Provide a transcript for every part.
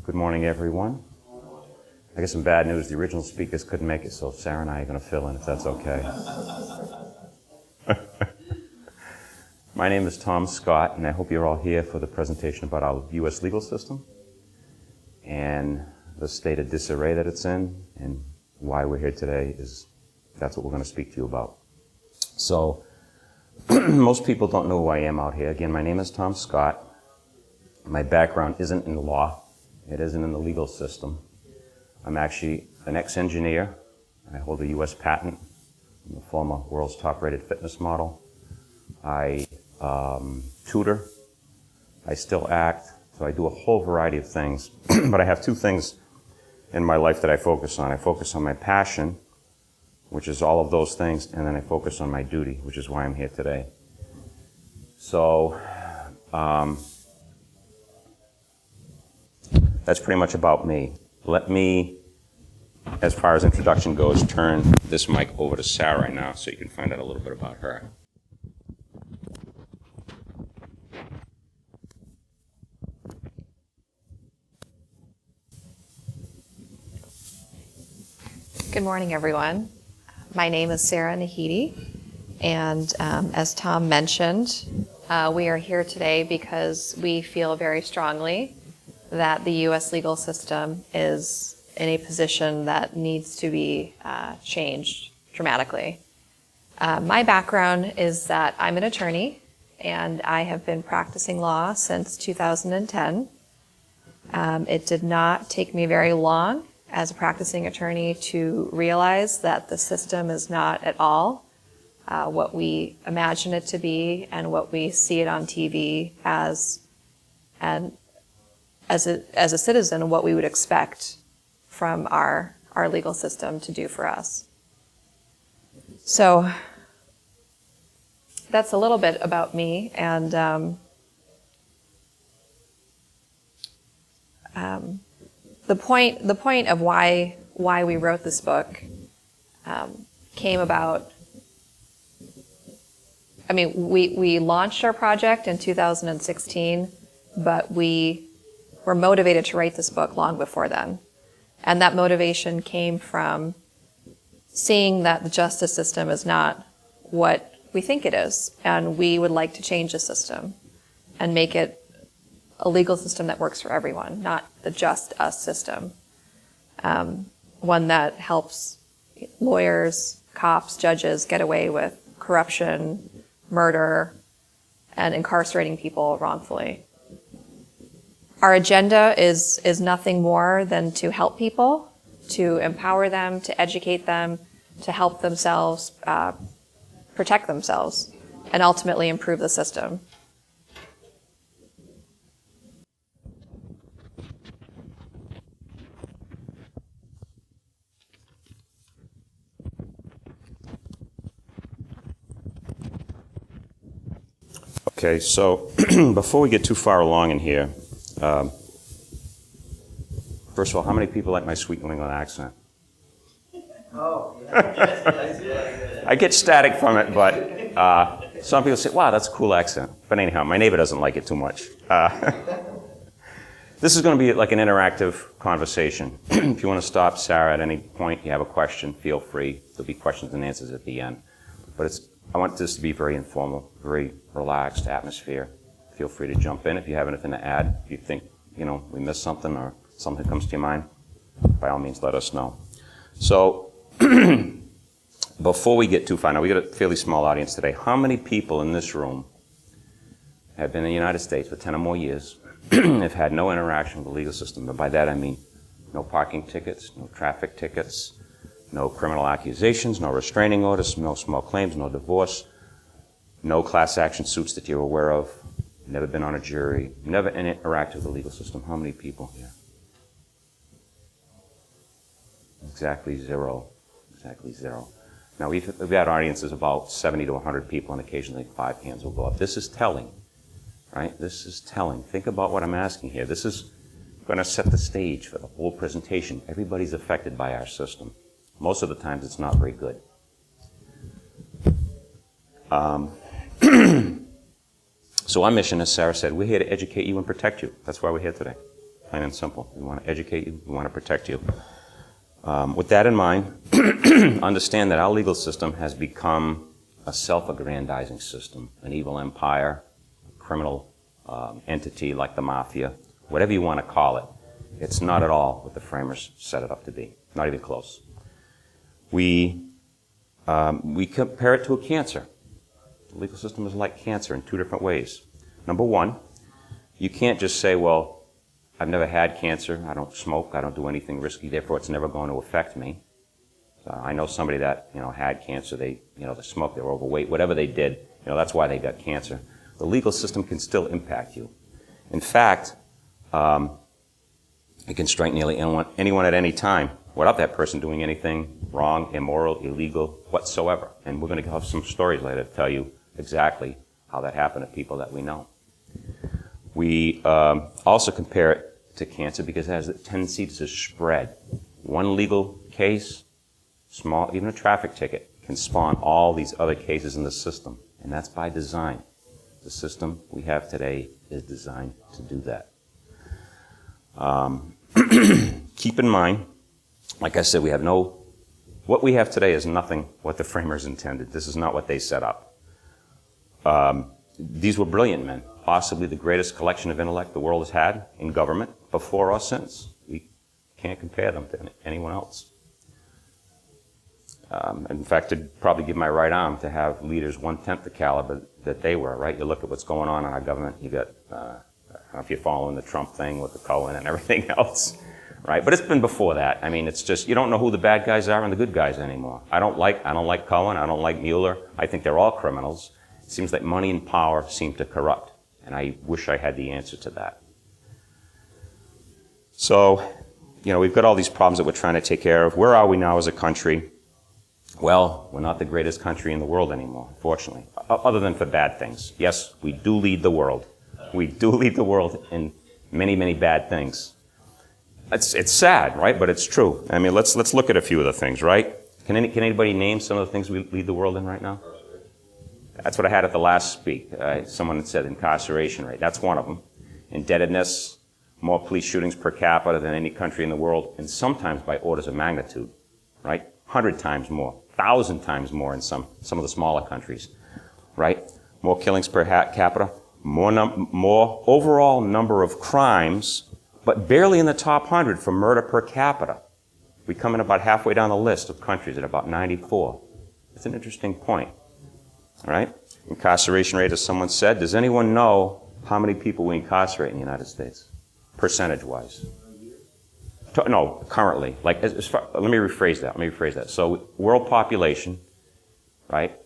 Good morning, everyone. I got some bad news. The original speakers couldn't make it, so Sara and I are going to fill in, if that's okay. My name is Tom Scott, and I hope you're all here for the presentation about our U.S. legal system and the state of disarray that it's in, and why we're here today is that's what we're going to speak to you about. So, most people don't know who I am out here. Again, my name is Tom Scott. My background isn't in law. It isn't in the legal system. I'm actually an ex-engineer. I hold a U.S. patent. I'm a former world's top-rated fitness model. I tutor. I still act. So I do a whole variety of things. But I have two things in my life that I focus on. I focus on my passion, which is all of those things, and then I focus on my duty, which is why I'm here today. So that's pretty much about me. Let me, as far as introduction goes, turn this mic over to Sara right now so you can find out a little bit about her. Good morning, everyone. My name is Sara Naheedy, and as Tom mentioned, we are here today because we feel very strongly that the U.S. legal system is in a position that needs to be changed dramatically. My background is that I'm an attorney, and I have been practicing law since 2010. It did not take me very long as a practicing attorney to realize that the system is not at all what we imagine it to be and what we see it on TV as a citizen, what we would expect from our legal system to do for us. So that's a little bit about me, and the point of why we wrote this book came about. I mean, we launched our project in 2016, but we were motivated to write this book long before then. And that motivation came from seeing that the justice system is not what we think it is, and we would like to change the system and make it a legal system that works for everyone, not the just us system. One that helps lawyers, cops, judges get away with corruption, murder, and incarcerating people wrongfully. Our agenda is nothing more than to help people, to empower them, to educate them, to help themselves, protect themselves, and ultimately improve the system. Okay, so before we get too far along in here, first of all, how many people like my sweet New England accent? Oh, yeah. I get static from it, but some people say, wow, that's a cool accent. But anyhow, my neighbor doesn't like it too much. This is going to be like an interactive conversation. If you want to stop Sara at any point, you have a question, feel free. There'll be questions and answers at the end. But I want this to be very informal, very relaxed atmosphere. Feel free to jump in if you have anything to add. If you think, we missed something or something comes to your mind, by all means, let us know. So, before we get too far, now we got a fairly small audience today. How many people in this room have been in the United States for 10 or more years, have had no interaction with the legal system? And by that I mean no parking tickets, no traffic tickets, no criminal accusations, no restraining orders, no small claims, no divorce, no class action suits that you're aware of, never been on a jury, never interacted with the legal system. How many people here? Exactly zero. Exactly zero. Now, we've had audiences about 70 to 100 people, and occasionally 5 hands will go up. This is telling, right? This is telling. Think about what I'm asking here. This is going to set the stage for the whole presentation. Everybody's affected by our system. Most of the times, it's not very good. So our mission, as Sara said, we're here to educate you and protect you. That's why we're here today. plain and simple. We want to educate you. We want to protect you. With that in mind, understand that our legal system has become a self-aggrandizing system, an evil empire, a criminal entity like the mafia, whatever you want to call it. It's not at all what the framers set it up to be, not even close. We compare it to a cancer. The legal system is like cancer in two different ways. Number one, you can't just say, well, I've never had cancer, I don't smoke, I don't do anything risky, therefore it's never going to affect me. So I know somebody that, had cancer, they smoked, they were overweight, whatever they did, that's why they got cancer. The legal system can still impact you. In fact, it can strike nearly anyone at any time without that person doing anything wrong, immoral, illegal, whatsoever. And we're going to have some stories later to tell you exactly how that happened to people that we know. We also compare it to cancer because it has a tendency to spread. One legal case, small, even a traffic ticket, can spawn all these other cases in the system. And that's by design. The system we have today is designed to do that. Keep in mind, like I said, what we have today is nothing what the framers intended. This is not what they set up. These were brilliant men, possibly the greatest collection of intellect the world has had in government, before or since. We can't compare them to anyone else. In fact, I'd probably give my right arm to have leaders 1/10 the caliber that they were, right? You look at what's going on in our government, you got, I don't know if you're following the Trump thing with the Cohen and everything else, right? But it's been before that. I mean, it's just, you don't know who the bad guys are and the good guys anymore. I don't like Cohen, I don't like Mueller. I think they're all criminals. It seems like money and power seem to corrupt, and I wish I had the answer to that. So, we've got all these problems that we're trying to take care of. Where are we now as a country? Well, we're not the greatest country in the world anymore, unfortunately, other than for bad things. Yes, we do lead the world. We do lead the world in many, many bad things. It's sad, right? But it's true. I mean, let's look at a few of the things, right? Can anybody name some of the things we lead the world in right now? That's what I had at the last speak. Someone had said incarceration rate. That's one of them. Indebtedness, more police shootings per capita than any country in the world, and sometimes by orders of magnitude, right? 100 times more, 1,000 times more in some of the smaller countries, right? More killings per capita, more overall number of crimes, but barely in the top 100 for murder per capita. We come in about halfway down the list of countries at about 94. It's an interesting point, right? Incarceration rate, as someone said. Does anyone know how many people we incarcerate in the United States, percentage-wise? No, currently. Let me rephrase that. So, world population, right?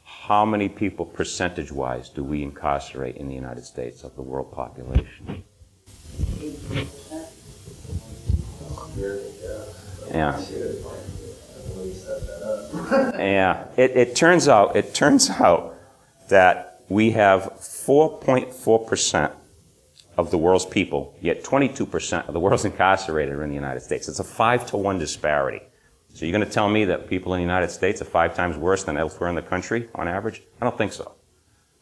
How many people, percentage-wise, do we incarcerate in the United States of the world population? Yeah. Yeah. It turns out that we have 4.4% of the world's people, yet 22% of the world's incarcerated are in the United States. It's a 5-to-1 disparity. So you're going to tell me that people in the United States are 5 times worse than elsewhere in the country on average? I don't think so.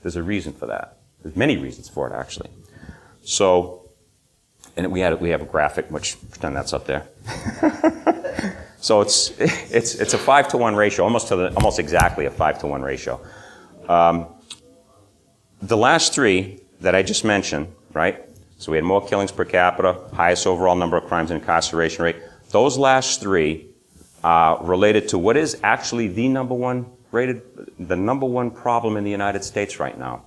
There's a reason for that. There's many reasons for it, actually. So, and we have a graphic, which pretend that's up there. So it's a 5-to-1 ratio, almost exactly a 5-to-1 ratio. The last three that I just mentioned, right? So we had more killings per capita, highest overall number of crimes and incarceration rate. Those last three are related to what is actually the number one problem in the United States right now,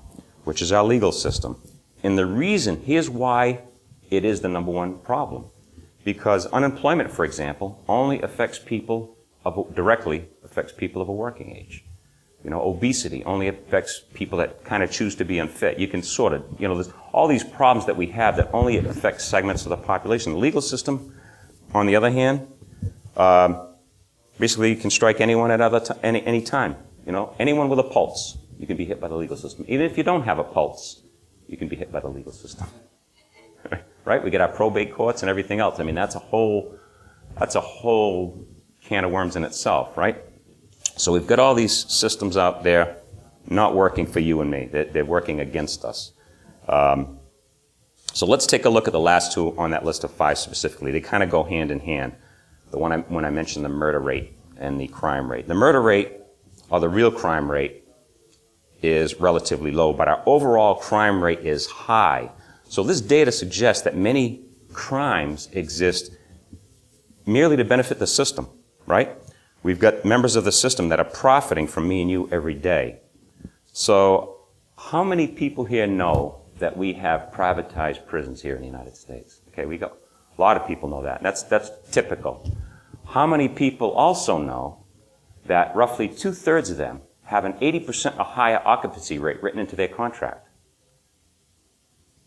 which is our legal system. And the reason, here's why it is the number one problem. Because unemployment, for example, only directly affects people of a working age. Obesity only affects people that kind of choose to be unfit. You can there's all these problems that we have that only affect segments of the population. The legal system, on the other hand, basically can strike anyone at any time. Anyone with a pulse, you can be hit by the legal system. Even if you don't have a pulse, you can be hit by the legal system. Right? We get our probate courts and everything else. I mean, that's a whole can of worms in itself, right? So we've got all these systems out there not working for you and me. They're working against us. So let's take a look at the last two on that list of 5 specifically. They kind of go hand in hand. The one when I mentioned the murder rate and the crime rate. The murder rate, or the real crime rate, is relatively low, but our overall crime rate is high. So this data suggests that many crimes exist merely to benefit the system, right? We've got members of the system that are profiting from me and you every day. So how many people here know that we have privatized prisons here in the United States? Okay, we got a lot of people know that. That's typical. How many people also know that roughly 2/3 of them have an 80% or higher occupancy rate written into their contract?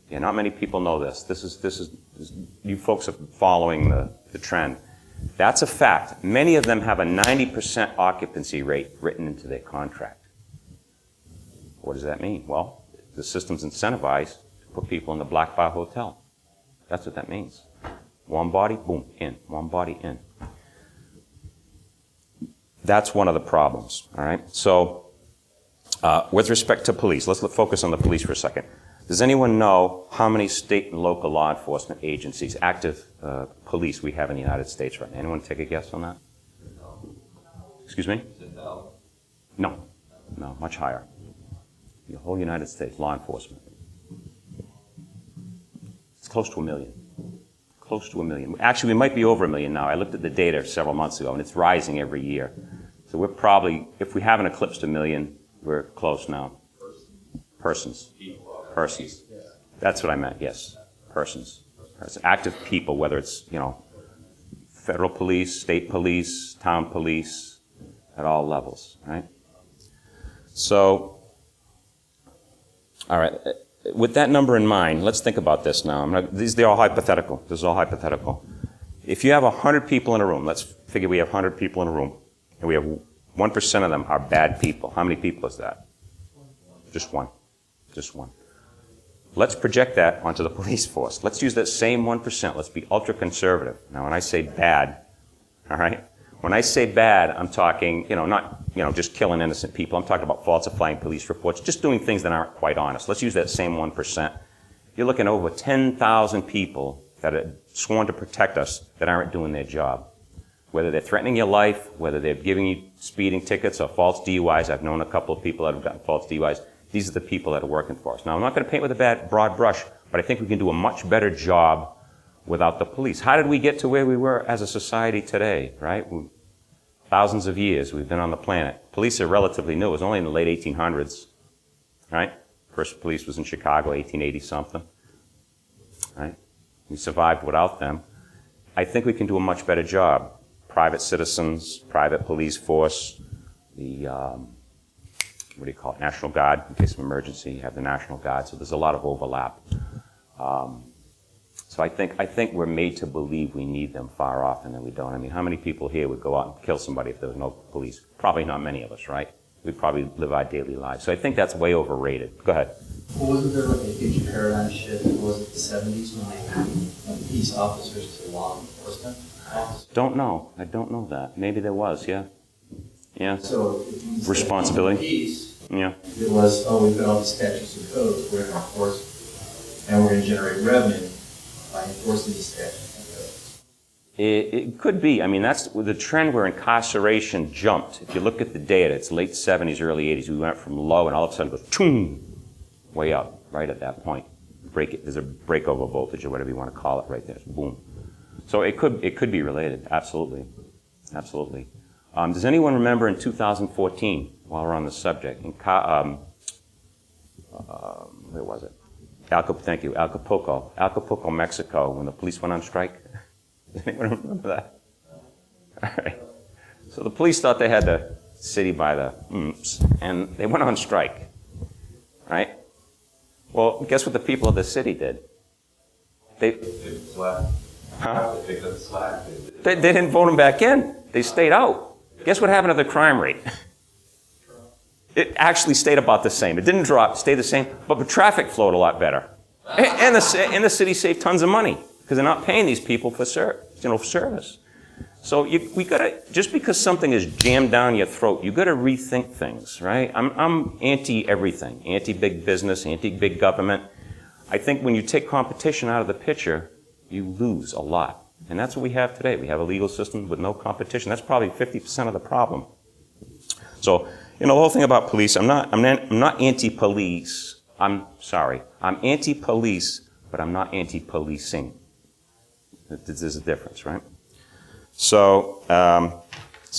Yeah, not many people know this. This is you folks are following the trend. That's a fact. Many of them have a 90% occupancy rate written into their contract. What does that mean? Well, the system's incentivized to put people in the black bar hotel. That's what that means. One body, boom, in. One body, in. That's one of the problems, all right? So with respect to police, let's focus on the police for a second. Does anyone know how many state and local law enforcement agencies, active police, we have in the United States right now? Anyone take a guess on that? Excuse me? No. No, much higher. The whole United States, law enforcement. It's close to 1 million. Close to 1 million. Actually, we might be over 1 million now. I looked at the data several months ago, and it's rising every year. So we're probably, if we haven't eclipsed 1 million, we're close now. Persons. Persons. That's what I meant, yes. Persons. Active people, whether it's, federal police, state police, town police, at all levels, right? So, all right. With that number in mind, let's think about this now. They're all hypothetical. This is all hypothetical. If you have 100 people in a room, let's figure we have 100 people in a room, and we have 1% of them are bad people. How many people is that? Just one. Just one. Let's project that onto the police force. Let's use that same 1%. Let's be ultra conservative. Now, when I say bad, all right? When I say bad, I'm talking, not, just killing innocent people. I'm talking about falsifying police reports, just doing things that aren't quite honest. Let's use that same 1%. You're looking at over 10,000 people that are sworn to protect us that aren't doing their job. Whether they're threatening your life, whether they're giving you speeding tickets or false DUIs. I've known a couple of people that have gotten false DUIs. These are the people that are working for us. Now, I'm not going to paint with a broad brush, but I think we can do a much better job without the police. How did we get to where we were as a society today, right? Thousands of years we've been on the planet. Police are relatively new. It was only in the late 1800s, right? First police was in Chicago, 1880-something, right? We survived without them. I think we can do a much better job. Private citizens, private police force, the, what do you call it, National Guard, in case of emergency, you have the National Guard, so there's a lot of overlap. So I think we're made to believe we need them far often than we don't. I mean, how many people here would go out and kill somebody if there was no police? Probably not many of us, right? We'd probably live our daily lives. So I think that's way overrated. Go ahead. Well, wasn't there like a huge paradigm shift? Was it the 70s when they went peace officers to law enforcement officers? Don't know. I don't know that. Maybe there was, yeah. Yeah. So responsibility. Peace, yeah. It was, we've got all these statutes and codes, we're going to enforce, and we're going to generate revenue by enforcing these statutes and codes. It could be. I mean, that's the trend where incarceration jumped. If you look at the data, it's late 70s, early 80s. We went from low, and all of a sudden it goes, choom, way up, right at that point. There's a breakover voltage, or whatever you want to call it, right there. Boom. So it could be related. Absolutely. Absolutely. Does anyone remember in 2014, while we're on the subject, in where was it? Thank you, Acapulco, Mexico, when the police went on strike? Does anyone remember that? All right. So the police thought they had the city by the and they went on strike, right? Well, guess what the people of the city did? They picked up the slack. They didn't vote them back in. They stayed out. Guess what happened to the crime rate? It actually stayed about the same. It didn't drop, stayed the same, but the traffic flowed a lot better. And the city saved tons of money because they're not paying these people for service. So we gotta, just because something is jammed down your throat, you gotta rethink things, right? I'm anti everything, anti big business, anti big government. I think when you take competition out of the picture, you lose a lot. And that's what we have today. We have a legal system with no competition. That's probably 50% of the problem. So, the whole thing about police, I'm not anti-police. I'm anti-police, but I'm not anti-policing. There's a difference, right? So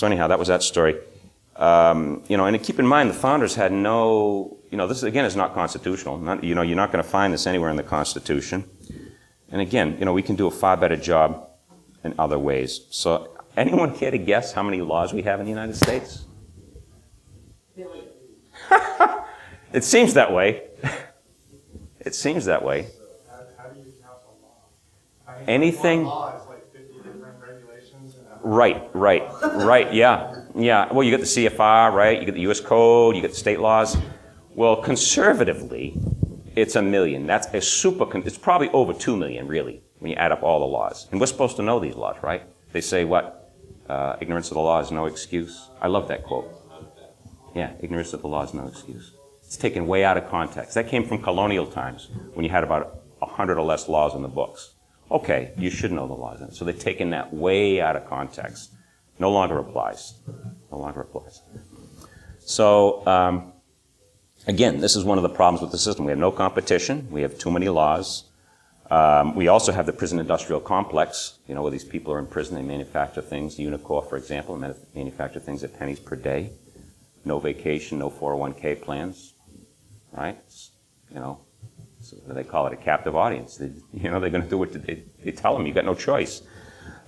anyhow, that was that story. And keep in mind, the founders had no, this again is not constitutional. You're not going to find this anywhere in the Constitution. And again, we can do a far better job in other ways. So, anyone care to guess how many laws we have in the United States? It seems that way. It seems that way. How do you count a law? Anything. One law is like 50 different regulations. Right. Yeah. Well, you get the CFR, right? You get the U.S. Code. You get the state laws. Well, conservatively, it's 1 million. That's a it's probably over 2 million, really, when you add up all the laws. And we're supposed to know these laws, right? They say what? Ignorance of the law is no excuse. I love that quote. Yeah, ignorance of the law is no excuse. It's taken way out of context. That came from colonial times, when you had about 100 or less laws in the books. Okay, you should know the laws. So they've taken that way out of context. No longer applies. So, again, this is one of the problems with the system. We have no competition. We have too many laws. We also have the prison industrial complex, where these people are in prison. They manufacture things. Unicor, for example, manufacture things at pennies per day. No vacation, no 401k plans, right? So they call it a captive audience. They're going to do what they tell them. You've got no choice.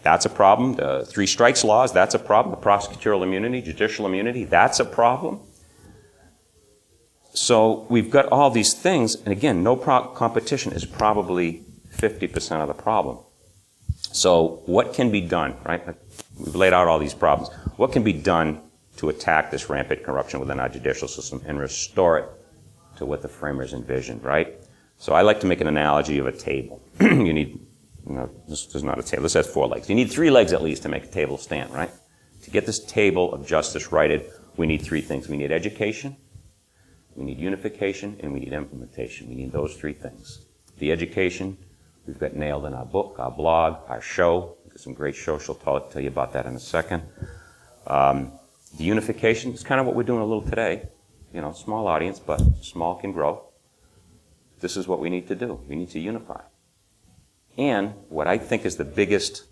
That's a problem. The 3 strikes laws, that's a problem. The prosecutorial immunity, judicial immunity, that's a problem. So we've got all these things, and again, no competition is probably 50% of the problem. So what can be done, right? We've laid out all these problems. What can be done to attack this rampant corruption within our judicial system and restore it to what the framers envisioned, right? So I like to make an analogy of a table. You need, this is not a table. This has 4 legs. You need 3 legs at least to make a table stand, right? To get this table of justice righted, we need 3 things. We need education, we need unification, and we need implementation. We need those 3 things. The education, we've got nailed in our book, our blog, our show. We've got some great shows. She'll tell you about that in a second. The unification is kind of what we're doing a little today. Small audience, but small can grow. This is what we need to do. We need to unify. And what I think is the biggest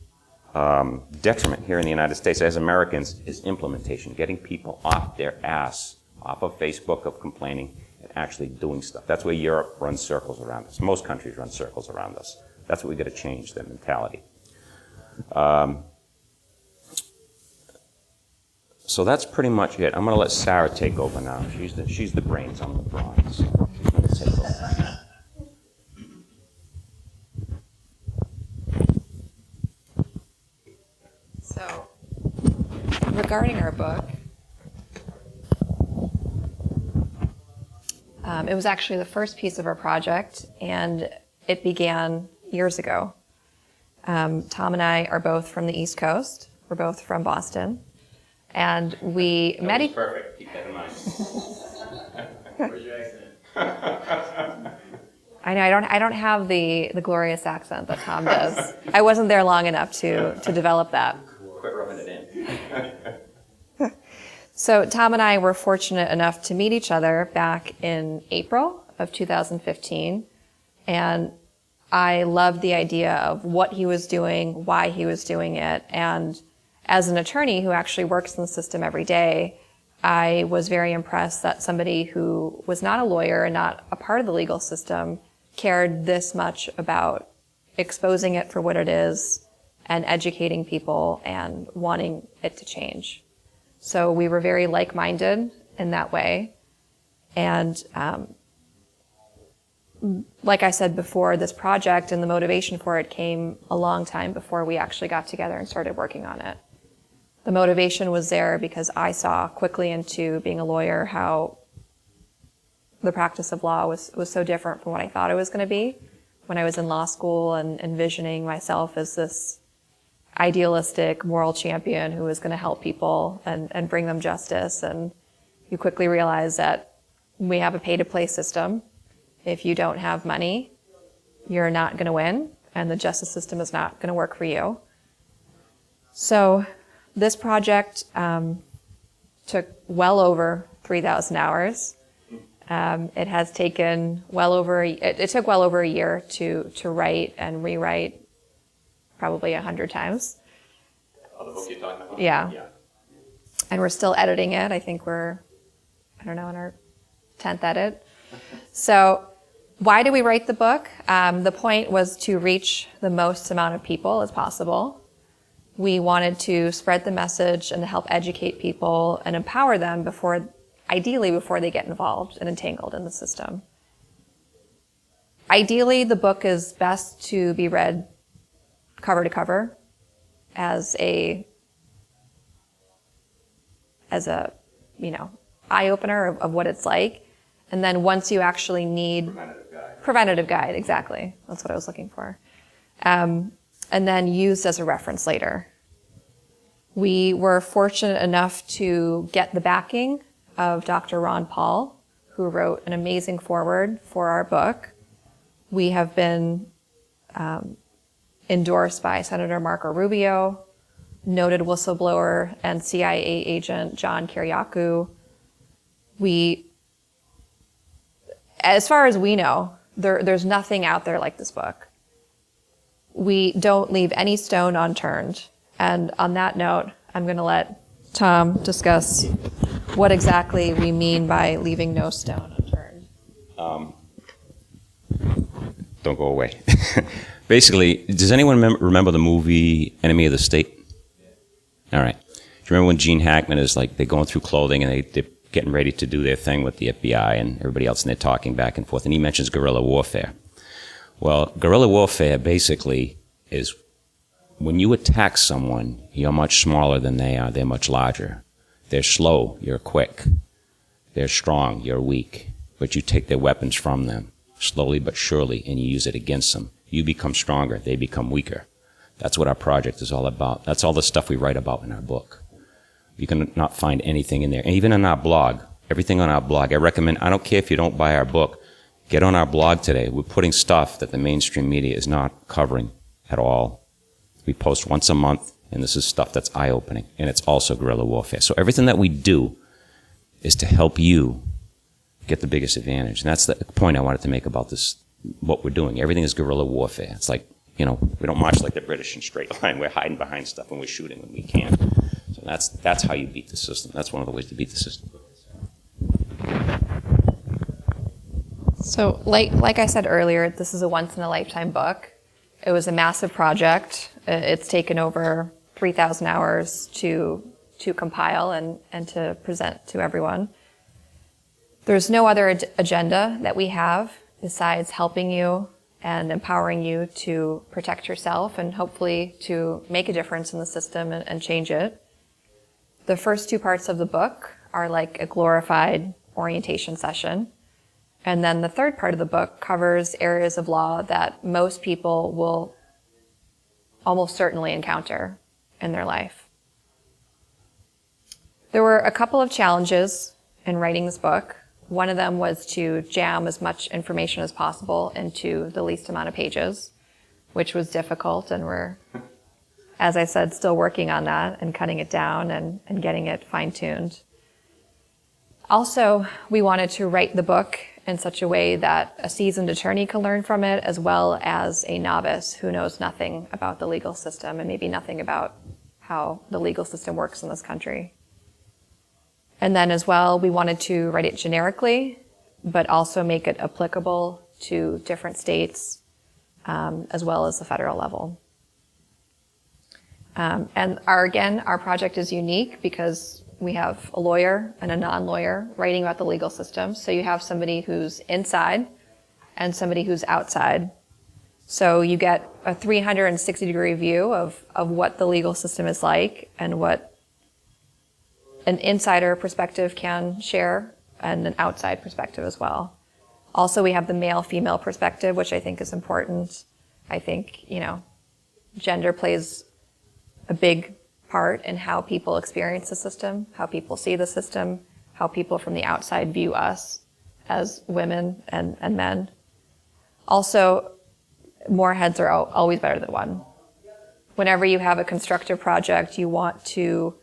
detriment here in the United States as Americans is implementation, getting people off their ass, off of Facebook of complaining, and actually doing stuff. That's where Europe runs circles around us. Most countries run circles around us. That's what we've got to change, that mentality. So that's pretty much it. I'm going to let Sara take over now. She's the brains. I'm the bronze. She's going to take over. So, regarding our book, it was actually the first piece of our project, and it began years ago. Tom and I are both from the East Coast. We're both from Boston. And we met each other. Perfect. Keep that in mind. Where's your accent? I know I don't have the glorious accent that Tom does. I wasn't there long enough to develop that. Quit rubbing it in. So Tom and I were fortunate enough to meet each other back in April of 2015, and I loved the idea of what he was doing, why he was doing it, and as an attorney who actually works in the system every day, I was very impressed that somebody who was not a lawyer and not a part of the legal system cared this much about exposing it for what it is and educating people and wanting it to change. So we were very like-minded in that way. And like I said before, this project and the motivation for it came a long time before we actually got together and started working on it. The motivation was there because I saw quickly into being a lawyer how the practice of law was so different from what I thought it was going to be when I was in law school and envisioning myself as this idealistic moral champion who was going to help people and bring them justice. And you quickly realize that we have a pay-to-play system. If you don't have money, you're not going to win, and the justice system is not going to work for you. So this project took well over 3,000 hours. It has taken it took well over a year to write and rewrite probably 100 times. Oh, the book you're talking about? Yeah. And we're still editing it. I think we're, in our 10th edit. So why did we write the book? The point was to reach the most amount of people as possible. We wanted to spread the message and to help educate people and empower them ideally before they get involved and entangled in the system. Ideally, the book is best to be read cover to cover as a eye-opener of what it's like. And then once you actually need... Preventative guide, exactly. That's what I was looking for. And then used as a reference later. We were fortunate enough to get the backing of Dr. Ron Paul, who wrote an amazing foreword for our book. We have been endorsed by Senator Marco Rubio, noted whistleblower and CIA agent John Kiriakou. As far as we know, there's nothing out there like this book. We don't leave any stone unturned. And on that note, I'm going to let Tom discuss what exactly we mean by leaving no stone unturned. Don't go away. Basically, does anyone remember the movie Enemy of the State? All right. Do you remember when Gene Hackman is they're going through clothing and they're getting ready to do their thing with the FBI and everybody else, and they're talking back and forth, and he mentions guerrilla warfare. Well, guerrilla warfare basically is when you attack someone, you're much smaller than they are. They're much larger. They're slow. You're quick. They're strong. You're weak. But you take their weapons from them, slowly but surely, and you use it against them. You become stronger. They become weaker. That's what our project is all about. That's all the stuff we write about in our book. You can not find anything in there. And even on our blog, everything on our blog, I recommend, I don't care if you don't buy our book, get on our blog today. We're putting stuff that the mainstream media is not covering at all. We post once a month, and this is stuff that's eye-opening, and it's also guerrilla warfare. So everything that we do is to help you get the biggest advantage. And that's the point I wanted to make about this, what we're doing. Everything is guerrilla warfare. It's like, we don't march like the British in straight line. We're hiding behind stuff, and we're shooting when we can. So that's how you beat the system. That's one of the ways to beat the system. So like I said earlier, this is a once-in-a-lifetime book. It was a massive project. It's taken over 3,000 hours to compile and to present to everyone. There's no other agenda that we have besides helping you and empowering you to protect yourself and hopefully to make a difference in the system and change it. The first two parts of the book are like a glorified orientation session. And then the third part of the book covers areas of law that most people will almost certainly encounter in their life. There were a couple of challenges in writing this book. One of them was to jam as much information as possible into the least amount of pages, which was difficult, and we're, as I said, still working on that and cutting it down and getting it fine-tuned. Also, we wanted to write the book in such a way that a seasoned attorney can learn from it, as well as a novice who knows nothing about the legal system and maybe nothing about how the legal system works in this country. And then as well, we wanted to write it generically, but also make it applicable to different states, as well as the federal level. And our project is unique because we have a lawyer and a non-lawyer writing about the legal system. So you have somebody who's inside and somebody who's outside. So you get a 360-degree view of what the legal system is like and what an insider perspective can share and an outside perspective as well. Also, we have the male-female perspective, which I think is important. I think, gender plays a big part in how people experience the system, how people see the system, how people from the outside view us as women and men. Also, more heads are always better than one. Whenever you have a constructive project, you want to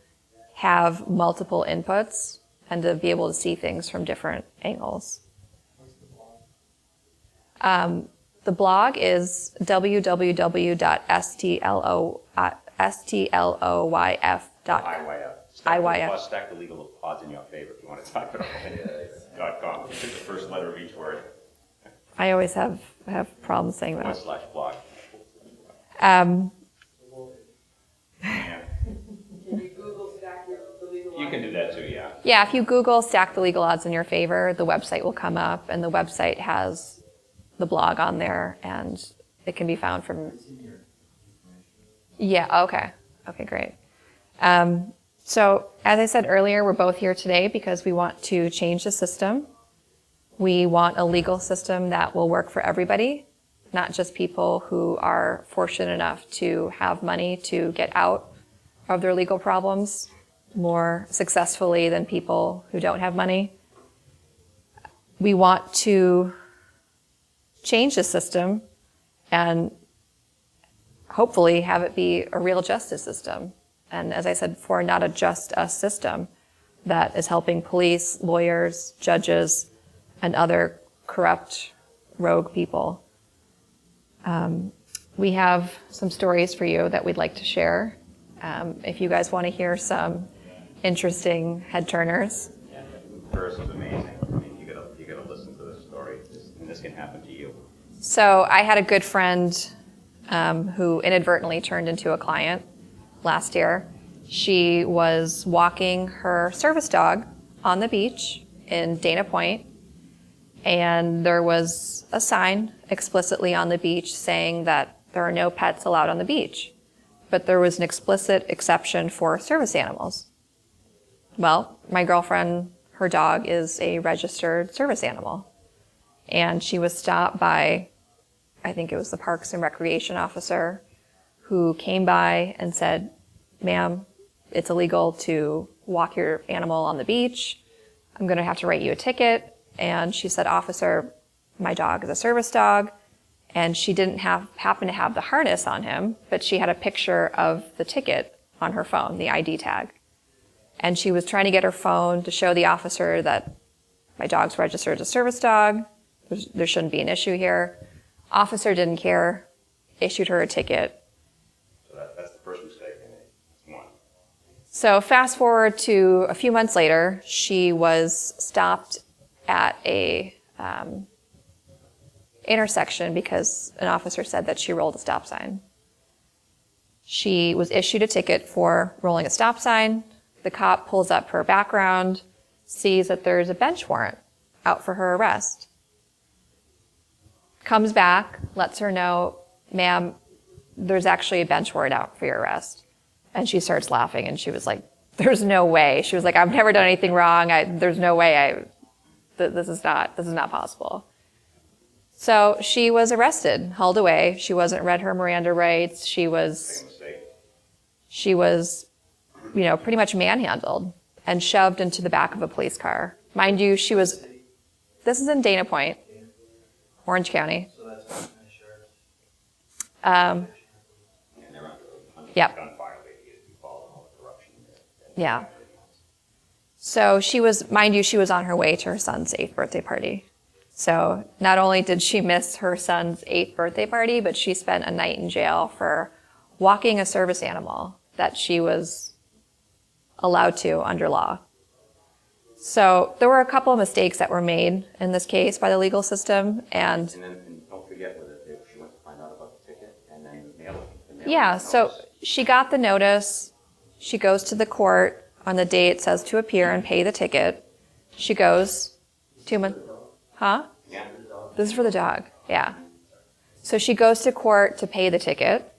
have multiple inputs and to be able to see things from different angles. The blog is www.stloyf.com. Stack the legal odds in your favor if you want to type it all. .com. Pick the first letter of each word. I always have problems saying that. /blog. You can do that too, yeah. Yeah, if you Google Stack the Legal Odds in your favor, the website will come up, and the website has the blog on there, and it can be found from... Yeah, okay. Okay, great. So, as I said earlier, we're both here today because we want to change the system. We want a legal system that will work for everybody, not just people who are fortunate enough to have money to get out of their legal problems more successfully than people who don't have money. We want to change the system and hopefully have it be a real justice system. And as I said before, not a just us system that is helping police, lawyers, judges, and other corrupt, rogue people. We have some stories for you that we'd like to share. If you guys want to hear some interesting head turners. Yeah, first is amazing. I mean, you gotta listen to this story, and this can happen to you. So I had a good friend who inadvertently turned into a client last year. She was walking her service dog on the beach in Dana Point, and there was a sign explicitly on the beach saying that there are no pets allowed on the beach, but there was an explicit exception for service animals. Well, my girlfriend, her dog is a registered service animal, and she was stopped by, I think it was the Parks and Recreation officer, who came by and said, "Ma'am, it's illegal to walk your animal on the beach. I'm going to have to write you a ticket." And she said, "Officer, my dog is a service dog." And she didn't happen to have the harness on him, but she had a picture of the ticket on her phone, the ID tag. And she was trying to get her phone to show the officer that my dog's registered as a service dog. There shouldn't be an issue here. Officer didn't care, issued her a ticket. So that's the first mistake I made. That's one. So fast forward to a few months later, she was stopped at a intersection because an officer said that she rolled a stop sign. She was issued a ticket for rolling a stop sign. The cop pulls up her background, sees that there's a bench warrant out for her arrest. Comes back, lets her know, "Ma'am, there's actually a bench warrant out for your arrest." And she starts laughing, and she was like, "There's no way." She was like, "I've never done anything wrong. There's no way this is not possible." So she was arrested, hauled away. She wasn't read her Miranda rights. She was, pretty much manhandled and shoved into the back of a police car. Mind you, this is in Dana Point, Orange County. So that's what kind of sheriff. And they're under Yep. gunfire. They follow all the corruption there. Yeah. So she was on her way to her son's 8th birthday party. So not only did she miss her son's 8th birthday party, but she spent a night in jail for walking a service animal that she was allowed to under law. So there were a couple of mistakes that were made in this case by the legal system, and don't forget with it, she went to find out about the ticket and then mail it. yeah, so she got the notice. She goes to the court on the day it says to appear and pay the ticket. She goes 2 months. Huh? Yeah. This is for the dog. Yeah. So she goes to court to pay the ticket.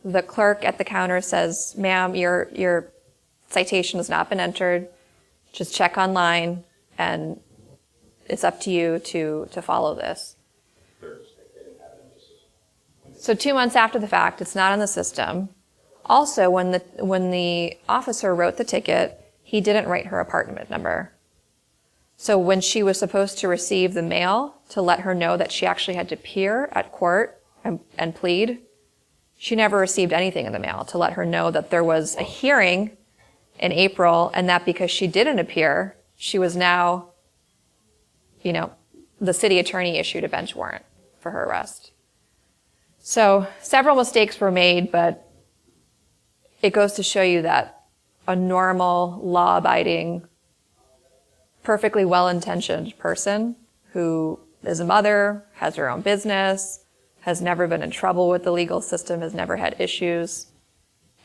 The clerk at the counter says, "Ma'am, your citation has not been entered. Just check online, and it's up to you to follow this." So 2 months after the fact, it's not in the system. Also, when the officer wrote the ticket, he didn't write her apartment number. So when she was supposed to receive the mail to let her know that she actually had to appear at court and plead, she never received anything in the mail to let her know that there was a hearing in April, and that because she didn't appear, she was now, the city attorney issued a bench warrant for her arrest. So several mistakes were made, but it goes to show you that a normal, law-abiding, perfectly well-intentioned person who is a mother, has her own business, has never been in trouble with the legal system, has never had issues,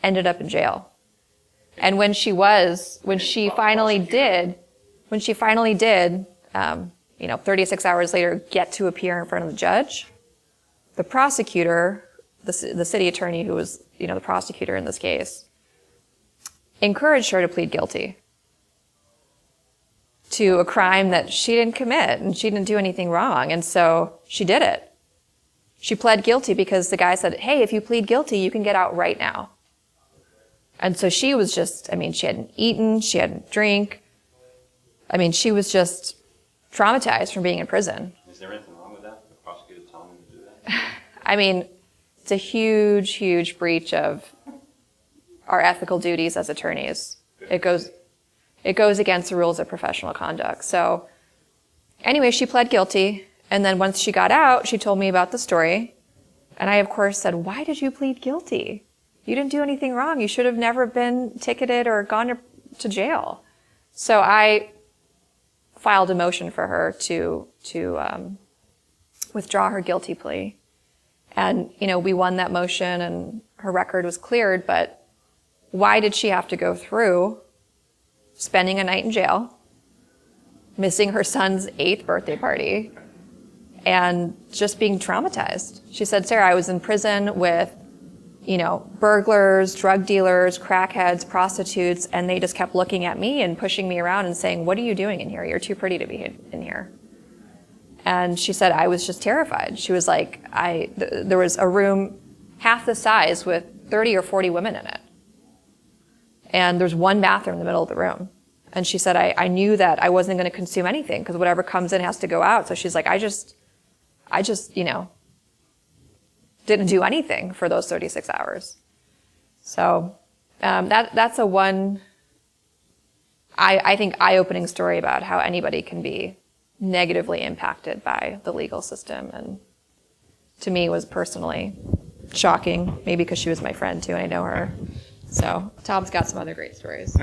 ended up in jail. And when she finally did, 36 hours later, get to appear in front of the judge, the prosecutor, the city attorney who was, the prosecutor in this case, encouraged her to plead guilty to a crime that she didn't commit and she didn't do anything wrong. And so she did it. She pled guilty because the guy said, hey, if you plead guilty, you can get out right now. And so she was just, she hadn't eaten, she hadn't drank. She was just traumatized from being in prison. Is there anything wrong with that? The prosecutor telling him to do that? It's a huge, huge breach of our ethical duties as attorneys. It goes against the rules of professional conduct. So anyway, she pled guilty. And then once she got out, she told me about the story. And I, of course, said, why did you plead guilty? You didn't do anything wrong. You should have never been ticketed or gone to jail. So I filed a motion for her to withdraw her guilty plea. And, we won that motion and her record was cleared. But why did she have to go through spending a night in jail, missing her son's 8th birthday party, and just being traumatized? She said, Sarah, I was in prison with, burglars, drug dealers, crackheads, prostitutes, and they just kept looking at me and pushing me around and saying, what are you doing in here? You're too pretty to be in here. And she said, I was just terrified. She was like, there was a room half the size with 30 or 40 women in it. And there's one bathroom in the middle of the room. And she said, I knew that I wasn't going to consume anything because whatever comes in has to go out. So she's like, I just, didn't do anything for those 36 hours. So that's a I think, eye-opening story about how anybody can be negatively impacted by the legal system. And to me was personally shocking, maybe because she was my friend too and I know her. So Tom's got some other great stories.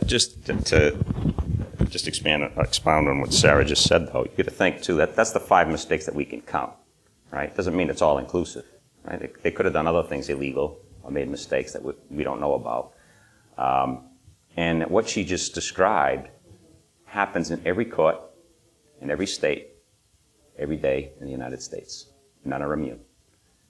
Just to expound on what Sarah just said, though, you got to think too that's the 5 mistakes that we can count, right? Doesn't mean it's all inclusive, right? They could have done other things illegal or made mistakes that we don't know about. And what she just described happens in every court, in every state, every day in the United States. None are immune.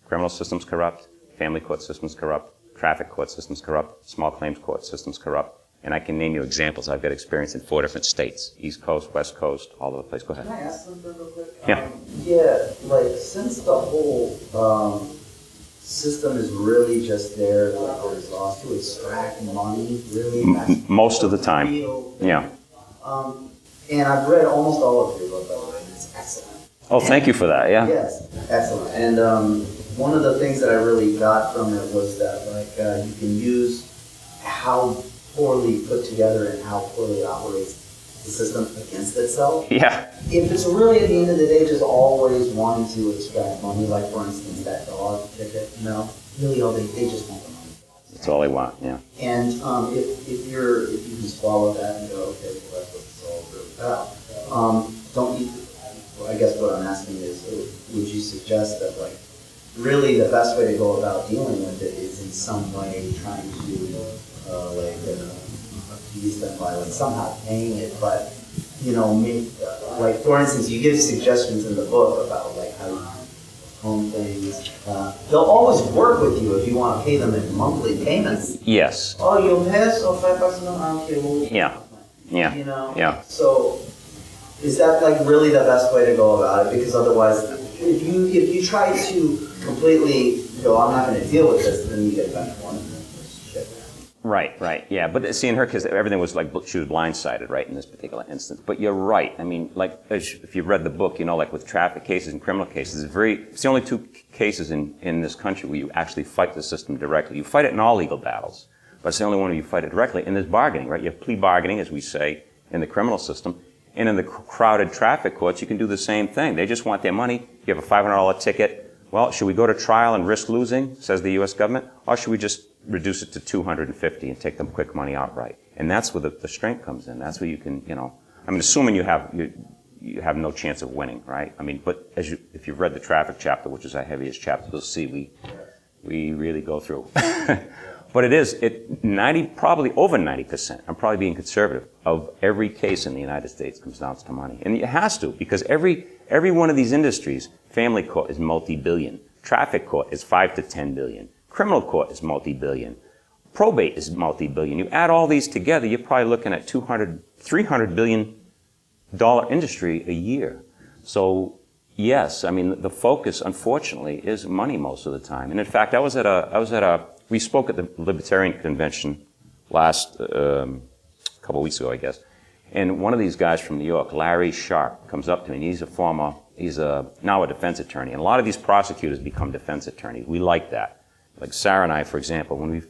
Criminal system's corrupt, family court system's corrupt, traffic court system's corrupt, small claims court system's corrupt. And I can name you examples. I've got experience in 4 different states, East Coast, West Coast, all over the place. Go ahead. Can I ask something real quick? Yeah. Since the whole system is really just there, or is lost to extract money, really? Most of the time. Yeah. And I've read almost all of your book, by the way, and it's excellent. Oh, thank you for that, yeah. Yes, excellent. And one of the things that I really got from it was that, you can use how poorly put together and how poorly it operates the system against itself. Yeah. If it's really, at the end of the day, just always wanting to extract money, like, for instance, that dog ticket, really all they just want the money. That's all they want, yeah. And if you can swallow that and go, okay, well, that's what it's all really about, don't you, I guess what I'm asking is, would you suggest that, really the best way to go about dealing with it is in some way trying to appease them by somehow paying it, but make for instance, you give suggestions in the book about how you home things. They'll always work with you if you want to pay them in monthly payments. Yes. Oh, you'll pay us $5 a month. Okay, well, Yeah. Yeah. Yeah. So is that really the best way to go about it? Because otherwise, if you try to completely go, I'm not going to deal with this, then you get bench warrant. Right, yeah. But see, in her case, everything was like she was blindsided, right, in this particular instance. But you're right. I mean, like, if you've read the book, you know, like with traffic cases and criminal cases, it's the only two cases in this country where you actually fight the system directly. You fight it in all legal battles, but it's the only one where you fight it directly. And there's bargaining, right? You have plea bargaining, as we say, in the criminal system. And in the crowded traffic courts, you can do the same thing. They just want their money. You have a $500 ticket. Well, should we go to trial and risk losing, says the U.S. government, or should we just reduce it to $250 and take them quick money outright? And that's where the strength comes in. That's where you can, you know, I mean, assuming you have no chance of winning, right? I mean, but if you've read the traffic chapter, which is our heaviest chapter, you'll see we really go through. But probably over 90%, I'm probably being conservative, of every case in the United States comes down to money. And it has to, because every one of these industries, family court is multi-billion, traffic court is 5 to 10 billion, criminal court is multi-billion, probate is multi-billion. You add all these together, you're probably looking at $300 billion industry a year. So yes, I mean, the focus, unfortunately, is money most of the time. And in fact, we spoke at the Libertarian Convention last couple of weeks ago, I guess. And one of these guys from New York, Larry Sharp, comes up to me, and he's now a defense attorney. And a lot of these prosecutors become defense attorneys. We like that. Like Sara and I, for example, when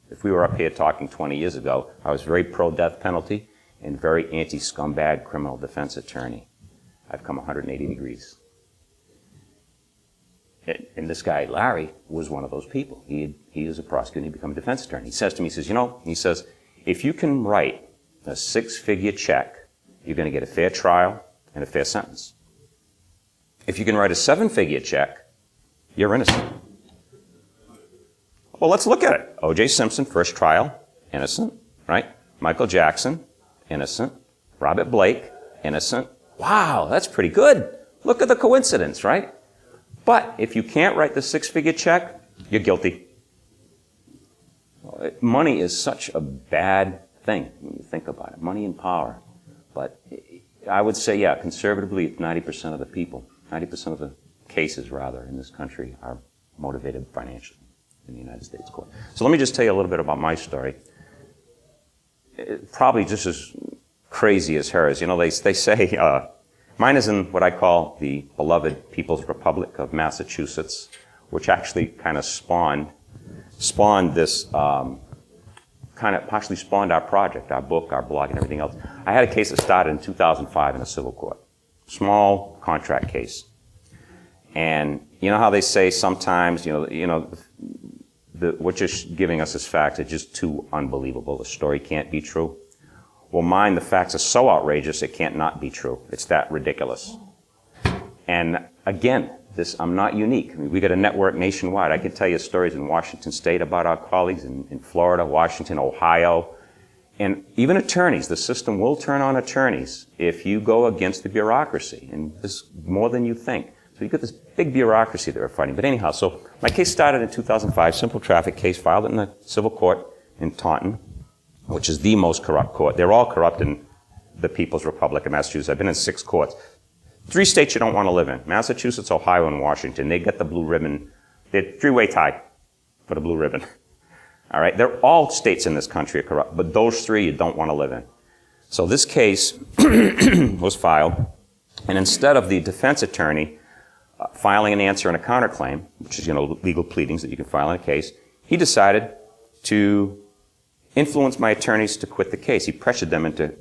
if we were up here talking 20 years ago, I was very pro-death penalty and very anti-scumbag criminal defense attorney. I've come 180 degrees. And this guy, Larry, was one of those people. He is a prosecutor, and he became a defense attorney. He says to me, he says, if you can write a 6-figure check, you're going to get a fair trial and a fair sentence. If you can write a 7-figure check, you're innocent. Well, let's look at it. O.J. Simpson, first trial, innocent, right? Michael Jackson, innocent. Robert Blake, innocent. Wow, that's pretty good. Look at the coincidence, right? But if you can't write the 6-figure check, you're guilty. Money is such a bad thing when you think about it. Money and power. But I would say, yeah, conservatively, 90% of the people, 90% of the cases, rather, in this country are motivated financially in the United States court. So let me just tell you a little bit about my story. Probably just as crazy as hers. You know, they say, mine is in what I call the beloved People's Republic of Massachusetts, which actually kind of spawned this, partially spawned our project, our book, our blog, and everything else. I had a case that started in 2005 in a civil court. Small contract case. And you know how they say sometimes, what you're giving us as facts are just too unbelievable. The story can't be true. Well, mine, the facts are so outrageous, it can't not be true. It's that ridiculous. And again, I'm not unique. I mean, we got a network nationwide. I can tell you stories in Washington State about our colleagues, in Florida, Washington, Ohio, and even attorneys. The system will turn on attorneys if you go against the bureaucracy, and this more than you think. So you've got this big bureaucracy that we're fighting. But anyhow, so my case started in 2005, simple traffic case, filed in the civil court in Taunton, which is the most corrupt court. They're all corrupt in the People's Republic of Massachusetts. I've been in 6 courts. 3 states you don't want to live in: Massachusetts, Ohio, and Washington. They get the blue ribbon. They're 3-way tie for the blue ribbon. All right? They're all states in this country are corrupt, but those 3 you don't want to live in. So this case was filed, and instead of the defense attorney filing an answer and a counterclaim, which is, legal pleadings that you can file in a case, he decided to influence my attorneys to quit the case. He pressured them into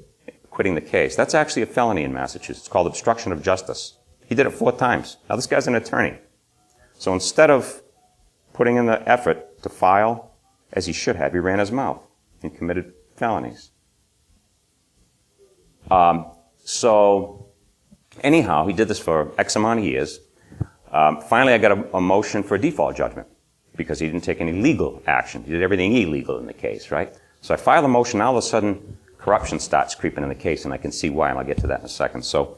quitting the case. That's actually a felony in Massachusetts. It's called obstruction of justice. He did it 4 times. Now, this guy's an attorney. So instead of putting in the effort to file as he should have, he ran his mouth and committed felonies. So anyhow, he did this for X amount of years. Finally, I got a motion for a default judgment because he didn't take any legal action. He did everything illegal in the case, right? So I filed a motion. Now all of a sudden, corruption starts creeping in the case, and I can see why, and I'll get to that in a second. So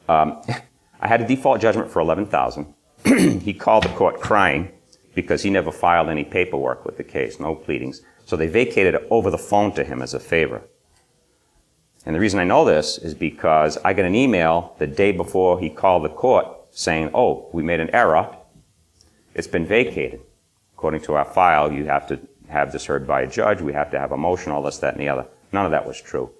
I had a default judgment for $11,000. He called the court crying because he never filed any paperwork with the case, no pleadings. So they vacated it over the phone to him as a favor. And the reason I know this is because I got an email the day before he called the court saying, "Oh, we made an error. It's been vacated. According to our file, you have to have this heard by a judge, we have to have a motion, all this, that, and the other. None of that was true.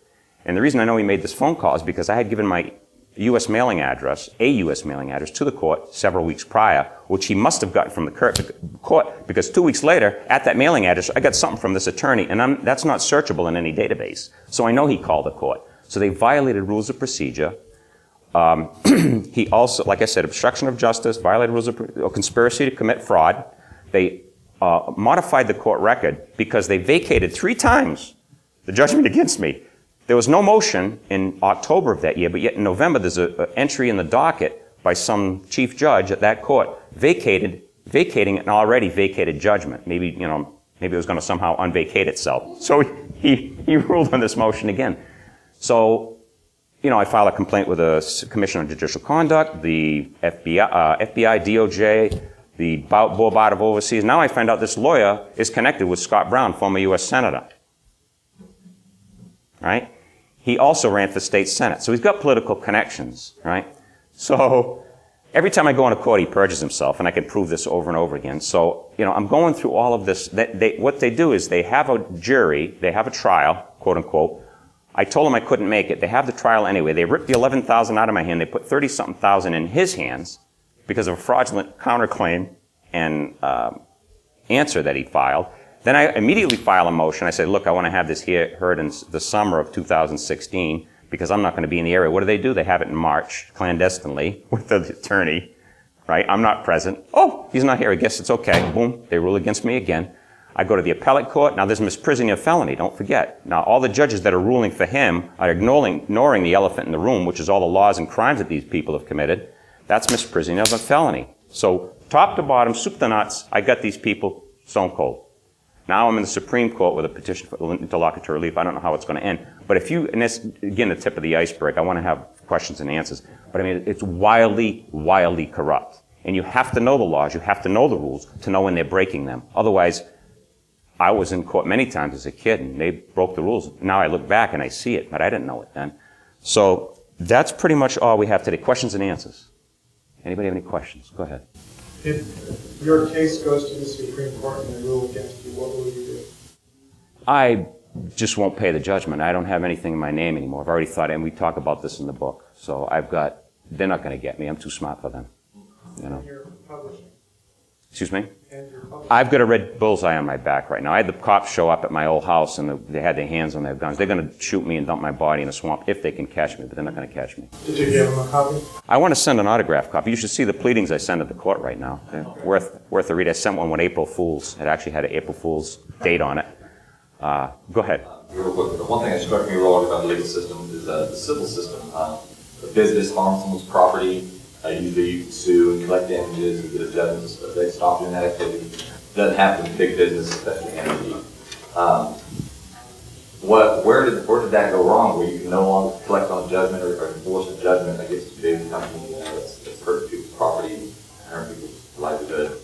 And the reason I know he made this phone call is because I had given my U.S. mailing address, a U.S. mailing address, to the court several weeks prior, which he must have gotten from the court, because 2 weeks later, at that mailing address, I got something from this attorney, and that's not searchable in any database. So I know he called the court. So they violated rules of procedure. He also, like I said, obstruction of justice, violated rules of conspiracy to commit fraud. They modified the court record because they vacated 3 times the judgment against me. There was no motion in October of that year, but yet in November there's an entry in the docket by some chief judge at that court vacating an already vacated judgment. Maybe it was going to somehow unvacate itself. So he ruled on this motion again. So, I filed a complaint with the Commission on Judicial Conduct, the FBI, DOJ, the Board of Overseas. Now I find out this lawyer is connected with Scott Brown, former U.S. Senator. Right? He also ran for state senate. So he's got political connections, right? So every time I go into court, he perjures himself, and I can prove this over and over again. So, I'm going through all of this. What they do is they have a jury, they have a trial, quote unquote. I told them I couldn't make it. They have the trial anyway. They ripped the $11,000 out of my hand. They put 30-something thousand in his hands because of a fraudulent counterclaim and answer that he filed. Then I immediately file a motion. I say, look, I want to have this heard in the summer of 2016 because I'm not going to be in the area. What do? They have it in March, clandestinely, with the attorney, right? I'm not present. Oh, he's not here. I guess it's okay. Boom. They rule against me again. I go to the appellate court. Now, there's misprisioning of felony. Don't forget. Now, all the judges that are ruling for him are ignoring the elephant in the room, which is all the laws and crimes that these people have committed. That's misprisioning of a felony. So, top to bottom, soup to nuts, I got these people stone cold. Now I'm in the Supreme Court with a petition for interlocutory relief. I don't know how it's going to end. But and that's, again, the tip of the iceberg. I want to have questions and answers. But it's wildly, wildly corrupt. And you have to know the laws. You have to know the rules to know when they're breaking them. Otherwise, I was in court many times as a kid, and they broke the rules. Now I look back and I see it, but I didn't know it then. So that's pretty much all we have today. Questions and answers. Anybody have any questions? Go ahead. If your case goes to the Supreme Court and they rule against you, what will you do? I just won't pay the judgment. I don't have anything in my name anymore. I've already thought, and we talk about this in the book. So they're not going to get me. I'm too smart for them. And you're publishing. Excuse me? And you're publishing. I've got a red bullseye on my back right now. I had the cops show up at my old house, and they had their hands on their guns. They're going to shoot me and dump my body in a swamp if they can catch me, but they're not going to catch me. Did you give them a copy? I want to send an autograph copy. You should see the pleadings I send at the court right now. They're worth a read. I sent one with April Fool's. It actually had an April Fool's date on it. Go ahead. Real quick, the one thing that struck me wrong about the legal system is the civil system. The business harms someone's property. Usually you can sue and collect damages and get a judgment, but they stop doing that activity. It doesn't happen in big business, especially energy. Where did that go wrong? Where you can no longer collect on a judgment or enforce a judgment against a big company that's hurt people's property, hurt people's livelihood?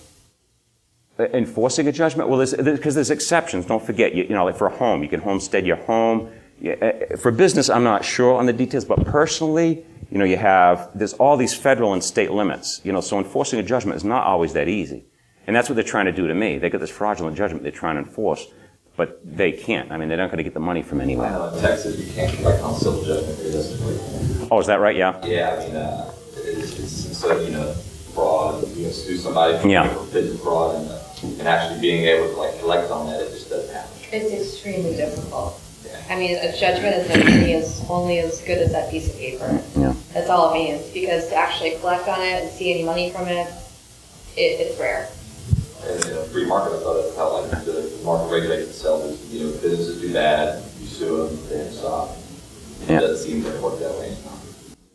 Enforcing a judgment? Well, because there's exceptions. Don't forget, like for a home, you can homestead your home. For business, I'm not sure on the details, but personally, there's all these federal and state limits. So enforcing a judgment is not always that easy. And that's what they're trying to do to me. They got this fraudulent judgment they're trying to enforce, but they can't. They're not going to get the money from anywhere. I know in Texas you can't collect on civil judgment realistically. Oh, is that right? Yeah? Yeah, it's fraud, sue somebody for business fraud and actually being able to collect on that, it just doesn't happen. It's extremely difficult. Yeah. A judgment is only as good as that piece of paper. Yeah. That's all it means, because to actually collect on it and see any money from it, it's rare. And in a free market, I thought that's how the market regulates itself. If businesses do bad, you sue them, they stop. Yeah. It doesn't seem to work that way.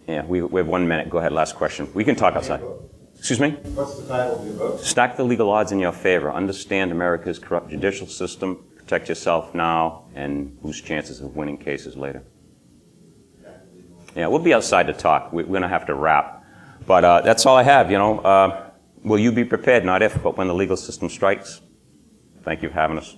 Yeah, we have 1 minute. Go ahead, last question. We can talk outside. Excuse me? What's the title of your book? Stack the legal odds in your favor. Understand America's corrupt judicial system. Protect yourself now and boost chances of winning cases later. Yeah, we'll be outside to talk. We're going to have to wrap. But that's all I have, Will you be prepared? Not if, but when the legal system strikes. Thank you for having us.